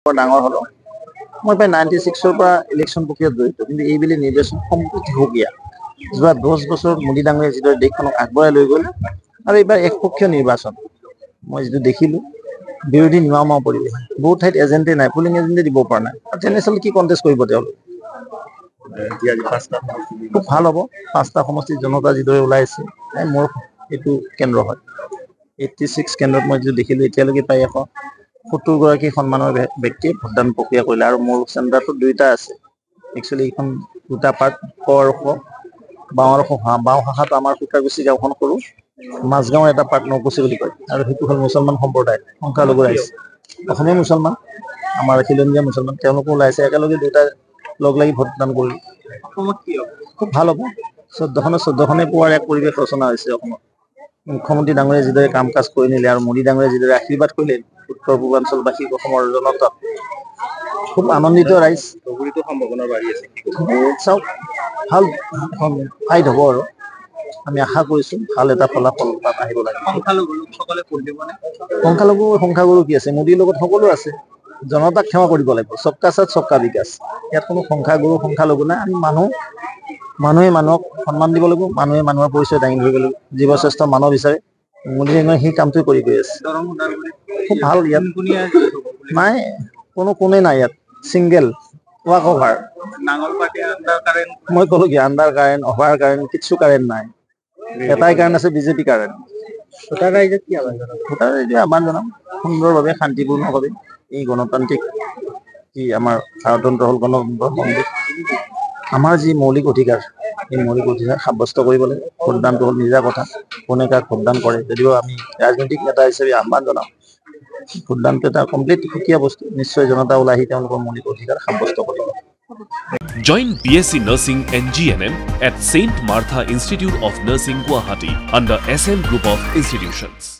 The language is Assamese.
বছৰ ডাঙৰ হ'লো মই প্ৰায় 96ৰ পৰা ইলেকশ্যন প্ৰক্ৰিয়াত জড়িত কিন্তু এইবেলি নিৰ্বাচন সম্প্ৰতি হকীয়া যোৱা 10 বছৰ মোদী ডাঙৰীয়া যিদৰে দেশখনক আগবঢ়াই লৈ গ'ল আৰু এইবাৰ একপক্ষীয় নিৰ্বাচন মই যিটো দেখিলোঁ বিৰোধী নিমাও পৰিৱেশ বহুত ঠাইত এজেণ্টে নাই পুলিং এজেণ্টে দিব পৰা নাই আৰু তেনেস্থলত কি কণ্টেষ্ট কৰিব তেওঁলোক খুব ভাল হ'ব 5টা সমষ্টিৰ জনতা যিদৰে ওলাই আছে মোৰ এইটো কেন্দ্ৰ হয় 86 কেন্দ্ৰত মই যিটো দেখিলোঁ এতিয়ালৈকে প্ৰায় 170 গৰাকী সন্মানৰ ব্যক্তিয়ে ভোটদান প্ৰক্ৰিয়া কৰিলে আৰু মোৰ চেণ্টাৰটো 2টা আছে একচুৱেলি এইখন 2টা পাৰ্ট ক আৰু খ বাওঁ আৰু বাওঁ শাখাত আমাৰ সুতাৰগুচি গাঁওখন কৰোঁ মাজগাঁৱৰ এটা পাৰ্ট নকুচি বুলি কয় আৰু সেইটো হ'ল মুছলমান সম্প্ৰদায় সংখ্যালঘু ৰাইজ অসমীয়া মুছলমান আমাৰ খিলঞ্জীয়া মুছলমান তেওঁলোকো ওলাইছে একেলগে 2টা লগ লাগি ভোটদান কৰিলোঁ খুব ভাল হ'ব 14খনে পোৱাৰ এক পৰিৱেশ ৰচনা হৈছে অসমত মুখ্যমন্ত্ৰী ডাঙৰীয়াই যিদৰে কাম কাজ কৰি নিলে আৰু মোদী ডাঙৰীয়াই যিদৰে আশীৰ্বাদ কৰিলে উত্তৰ পূৰ্বাঞ্চলবাসী অসমৰ জনতা খুব আনন্দিত ৰাইজ সম্ভাৱনা বাঢ়ি আছে চাওক ভাল ফাইট হ'ব আৰু আমি আশা কৰিছোঁ ভাল এটা ফলাফল তাত আহিব লাগে সংখ্যাগুৰু কি আছে মোদীৰ লগত সকলো আছে জনতাক ক্ষমা কৰিব লাগিব সবকা সাথ সবকা বিকাশ ইয়াত কোনো সংখ্যাগুৰু সংখ্যালঘু নাই আমি মানুহে মানুহক সন্মান দিব লাগিব মানুহে মানুহৰ পৰিচয় দাঙি ধৰিব লাগিব জীৱশ্ৰেষ্ঠ মানৱ বিচাৰে মোদী ডাঙৰীয়াই সেই কামটোৱে কৰি গৈ আছে খুব ভাল ইয়াত নাই কোনেই নাই ইয়াত ছিংগেল ৱাক অভাৰ মই ক'লো কি আণ্ডাৰ কাৰেণ্ট অভাৰ কাৰেণ্ট কিছু কাৰেণ্ট নাই এটাই কাৰেণ্ট আছে বিজেপি কাৰেণ্ট ভোটাৰ ৰাইজক কি আহ্বান জনাম সুন্দৰভাৱে শান্তিপূৰ্ণভাৱে এই গণতান্ত্ৰিক কি আমাৰ ভাৰততন্ত্ৰ হ'ল গণতন্ত্ৰৰ সংবিধান আমাৰ যি মৌলিক অধিকাৰ এই মৌলিক অধিকাৰ সাব্যস্ত কৰিব লাগে ভোটদানটো হ'ল নিজা কথা কোনে কাক ভোটদান কৰে যদিও আমি ৰাজনৈতিক নেতা হিচাপে আহ্বান জনাওঁ ভোটদানটো এটা কমপ্লিট সুকীয়া বস্তু নিশ্চয় জনতা ওলাই আহি তেওঁলোকৰ মৌলিক অধিকাৰ সাব্যস্ত কৰিব Join BSc Nursing and GNM at St. Martha Institute of Nursing, Guwahati under SM Group of Institutions.